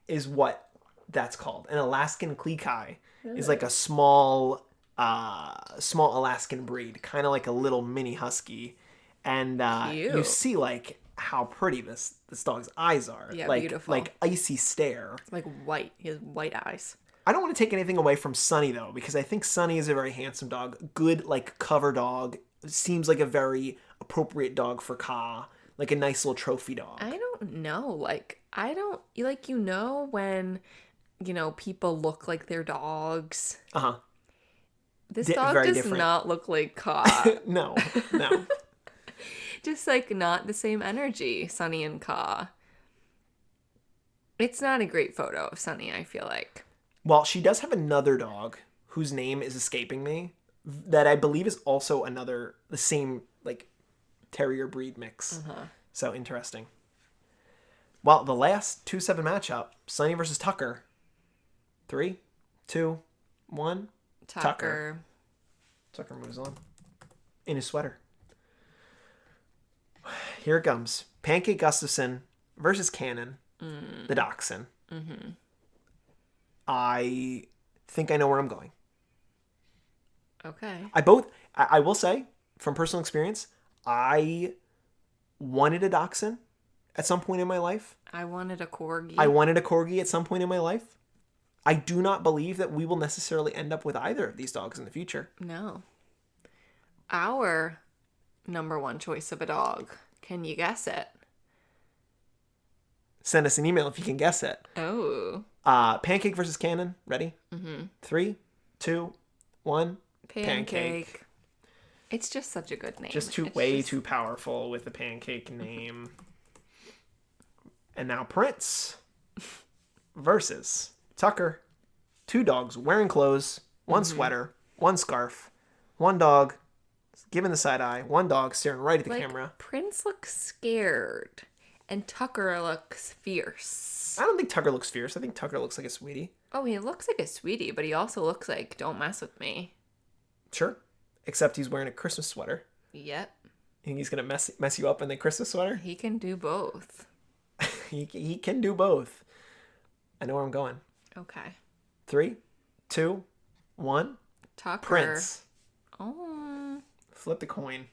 is what that's called. An Alaskan Klekai is like a small Alaskan breed, kind of like a little mini husky. And you Cute. see like how pretty this dog's eyes are. Yeah, like, beautiful. Like icy stare. Like white. He has white eyes. I don't want to take anything away from Sunny, though, because I think Sunny is a very handsome dog. Good, like, cover dog. Seems like a very appropriate dog for Ka. Like a nice little trophy dog. I don't know. Like, I don't, like, when, people look like their dogs. Uh-huh. This dog very does different. not look like Ka. No. Just, like, not the same energy, Sunny and Ka. It's not a great photo of Sunny, I feel like. Well, she does have another dog whose name is escaping me that I believe is also the same, like, terrier breed mix. Uh-huh. So interesting. Well, the last 2-7 matchup, Sunny versus Tucker. 3, 2, 1. Tucker moves on. In his sweater. Here it comes. Pancake Gustafson versus Cannon, the Dachshund. Mm-hmm. I think I know where I'm going. Okay. I will say, from personal experience, I wanted a Dachshund at some point in my life. I wanted a Corgi. I wanted a Corgi at some point in my life. I do not believe that we will necessarily end up with either of these dogs in the future. No. Our number one choice of a dog. Can you guess it? Send us an email if you can guess it. Oh. Pancake versus Cannon. Ready? Mm-hmm. 3, 2, 1. Pancake. It's just such a good name. Just too powerful with the Pancake name. And now Prince versus Tucker. 2 dogs wearing clothes, 1 sweater, 1 scarf, 1 dog giving the side eye, 1 dog staring right at the camera. Prince looks scared, and Tucker looks fierce. I don't think Tucker looks fierce. I think Tucker looks like a sweetie. Oh, he looks like a sweetie, but he also looks like, don't mess with me. Sure. Except he's wearing a Christmas sweater. Yep. You think he's going to mess you up in the Christmas sweater? He can do both. He can do both. I know where I'm going. Okay. 3, 2, 1. Tucker. Prince. Oh. Flip the coin.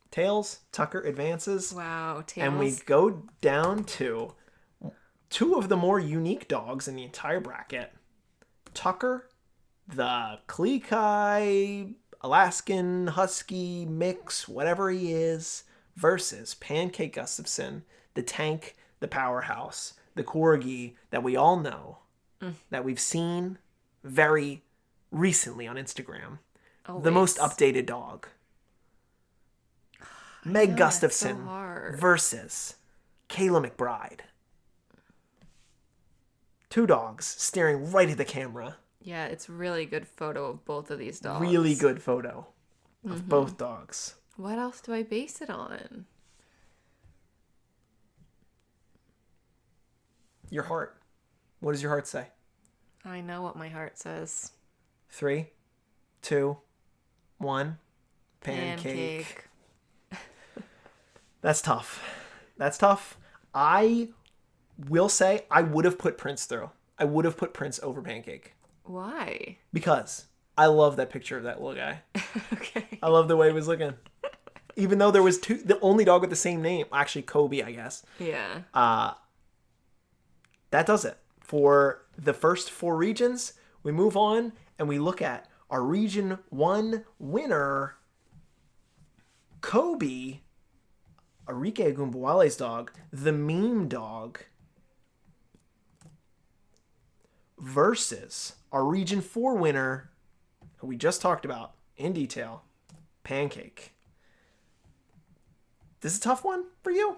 Tails. Tucker advances. Wow. Tails. And we go down to 2 of the more unique dogs in the entire bracket. Tucker, the Klekai, Alaskan Husky mix, whatever he is, versus Pancake Gustafson, the tank, the powerhouse, the Corgi that we all know, that we've seen very recently on Instagram. Always. The most updated dog. Meg Gustafson versus Kayla McBride. 2 dogs staring right at the camera. Yeah, it's really good photo of both of these dogs. Really good photo of both dogs. What else do I base it on? Your heart. What does your heart say? I know what my heart says. 3, 2, 1. Pancake. That's tough. That's tough. I will say I would have put Prince through. I would have put Prince over Pancake. Why? Because I love that picture of that little guy. Okay. I love the way he was looking. Even though there was 2, the only dog with the same name, actually Kobe, I guess. Yeah. That does it. For the first 4 regions, we move on and we look at our Region 1 winner, Kobe, Arike Agumbawale's dog, the meme dog, versus our Region 4 winner, who we just talked about in detail, Pancake. This is a tough one for you.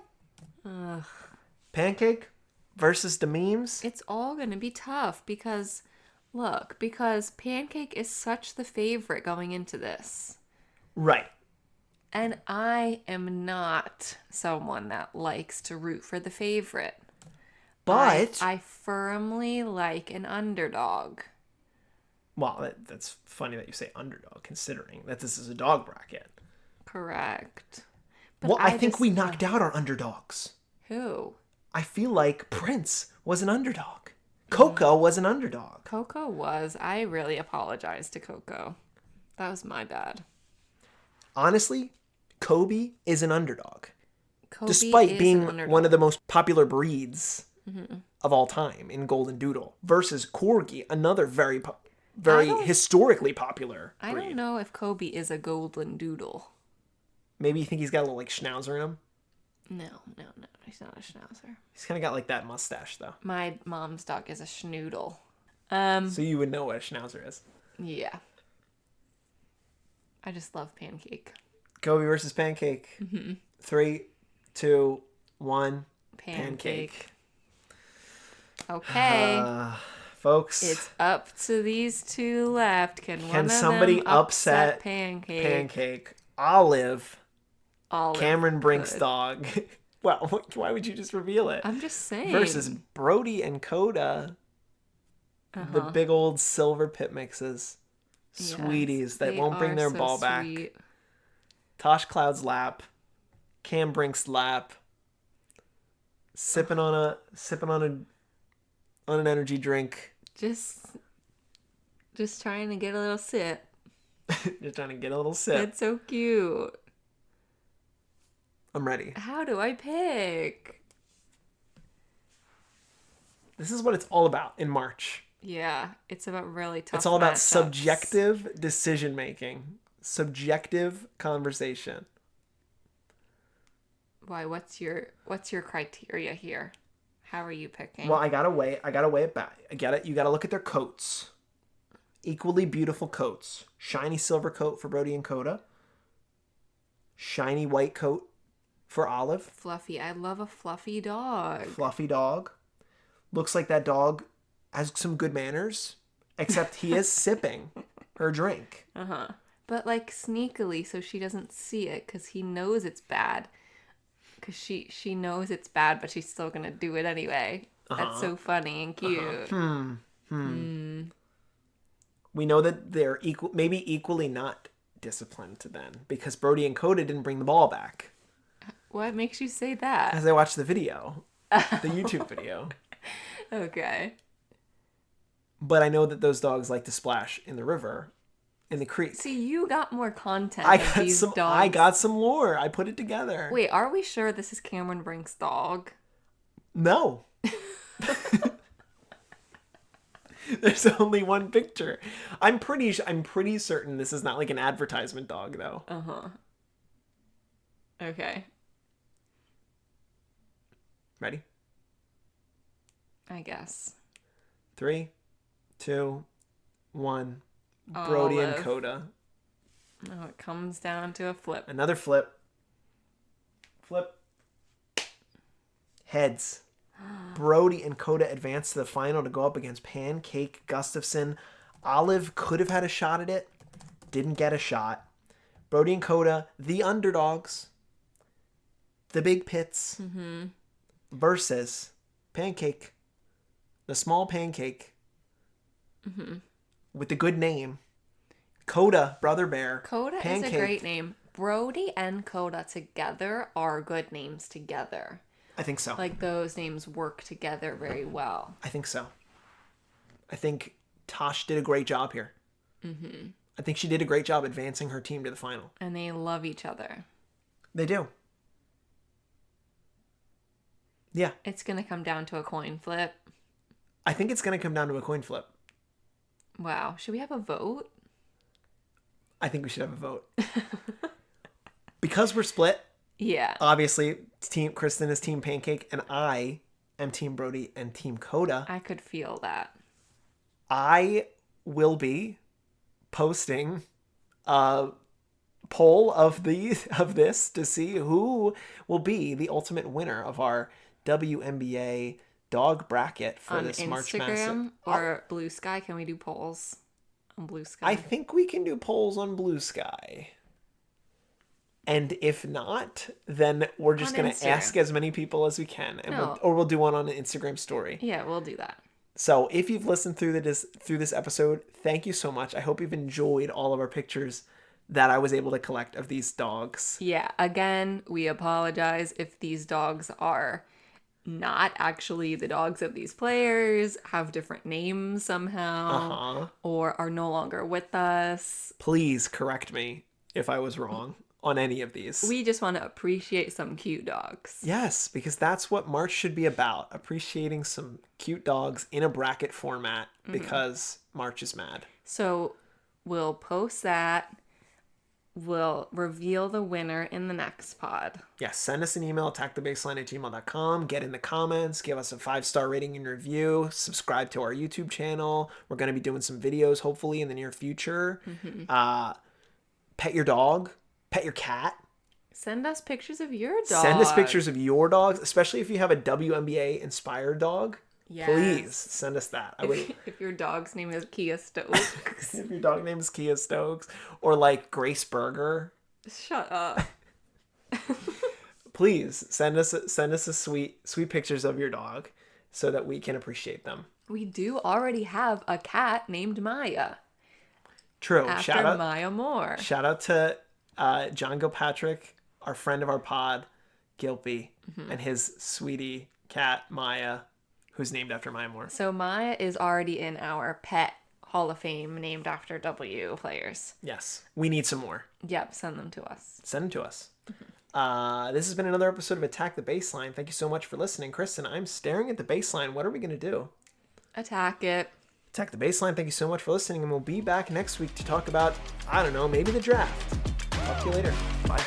Pancake versus the memes. It's all going to be tough because Pancake is such the favorite going into this. Right. And I am not someone that likes to root for the favorite. But I firmly like an underdog. well, that's funny that you say underdog, considering that this is a dog bracket. Correct. But Well, I think just, we knocked out our underdogs. Who? I feel like Prince was an underdog. Coco was an underdog. Coco was. I really apologize to Coco. That was my bad. Honestly, Kobe is an underdog. Kobe Despite is being an underdog. one of the most popular breeds of all time in Golden Doodle, versus Corgi, another very historically popular breed. I don't know if Kobe is a golden doodle. Maybe you think he's got a little like schnauzer in him? No. He's not a schnauzer. He's kind of got like that mustache though. My mom's dog is a schnoodle. So you would know what a schnauzer is. Yeah. I just love Pancake. Kobe versus Pancake. 3, 2, 1. Pancake. Okay. Folks. It's up to these two left. Can one of somebody them upset Pancake? Pancake. Olive. Olive. Cameron Brink's Good. dog. Well, why would you just reveal it? I'm just saying. Versus Brody and Coda. The big old silver pit mixes. Sweeties that They won't bring are their so ball back. sweet. Tosh Cloud's lap. Cam Brink's lap. Sipping on an energy drink. Just trying to get a little sip. Just trying to get a little sip. That's so cute. I'm ready. How do I pick? This is what it's all about in March. Yeah, it's about really tough. It's all about matchups. subjective decision making, subjective conversation. Why? What's your criteria here? How are you picking? Well, I gotta weigh it back. You gotta look at their coats. Equally beautiful coats. Shiny silver coat for Brody and Coda. Shiny white coat for Olive. Fluffy. I love a fluffy dog. Fluffy dog. Looks like that dog has some good manners, except he is sipping her drink. But like sneakily, so she doesn't see it, because he knows it's bad. Because she knows it's bad, but she's still gonna do it anyway. That's so funny and cute. We know that they're maybe equally not disciplined to then, because Brody and Coda didn't bring the ball back. What makes you say that? As I watched the video, the YouTube video. Okay. But I know that those dogs like to splash in the river, in the creek. See, you got more content. I of got these some. dogs. I got some lore. I put it together. Wait, are we sure this is Cameron Brink's dog? No. There's only one picture. I'm pretty certain this is not like an advertisement dog though. Okay. Ready? I guess. 3, 2, 1. Brody and Olive. Coda. Oh, it comes down to a flip. Another flip. Flip. Heads. Brody and Coda advance to the final to go up against Pancake Gustafson. Olive could have had a shot at it. Didn't get a shot. Brody and Coda, the underdogs. The big pits. Versus Pancake. The small Pancake. With the good name. Coda, Brother Bear. Coda Pancake. is a great name. Brody and Coda together are good names together. I think so. Like, those names work together very well. I think so. I think Tosh did a great job here. I think she did a great job advancing her team to the final. And they love each other. They do. Yeah. It's going to come down to a coin flip. I think it's going to come down to a coin flip. Wow. Should we have a vote? I think we should have a vote. Because we're split, Yeah. obviously, Kristen is Team Pancake, and I am Team Brody and Team Coda. I could feel that. I will be posting a poll of this to see who will be the ultimate winner of our WNBA dog bracket for On this March Madness. Instagram or Blue Sky? Can we do polls on Blue Sky? I think we can do polls on Blue Sky. And if not, then we're just On going to Instagram. ask as many people as we can. And No. we'll do one on an Instagram story. Yeah, we'll do that. So if you've listened through this episode, thank you so much. I hope you've enjoyed all of our pictures that I was able to collect of these dogs. Yeah, again, we apologize if these dogs are not actually the dogs of these players, have different names somehow, or are no longer with us. Please correct me if I was wrong on any of these. We just want to appreciate some cute dogs. Yes, because that's what March should be about. Appreciating some cute dogs in a bracket format because March is mad. So we'll post that. We'll reveal the winner in the next pod. Yes, send us an email, attackthebaseline@gmail.com. Get in the comments, give us a 5-star rating and review, subscribe to our YouTube channel. We're going to be doing some videos, hopefully, in the near future. Pet your dog, pet your cat. Send us pictures of your dog. Send us pictures of your dogs, especially if you have a WNBA inspired dog. Yes. Please send us that. If your dog's name is Kia Stokes. If your dog name is Kia Stokes or like Grace Berger, Shut up. please send us a sweet pictures of your dog so that we can appreciate them. We do already have a cat named Maya. True. After Maya Moore. Shout out to John Gilpatrick, our friend of our pod, Gilpy, and his sweetie cat Maya, who's named after Maya Moore. So Maya is already in our pet Hall of Fame named after W players. Yes. We need some more. Yep, send them to us. Send them to us. This has been another episode of Attack the Baseline. Thank you so much for listening. Kristen, I'm staring at the baseline. What are we going to do? Attack it. Attack the Baseline. Thank you so much for listening, and we'll be back next week to talk about, I don't know, maybe the draft. Talk to you later. Bye.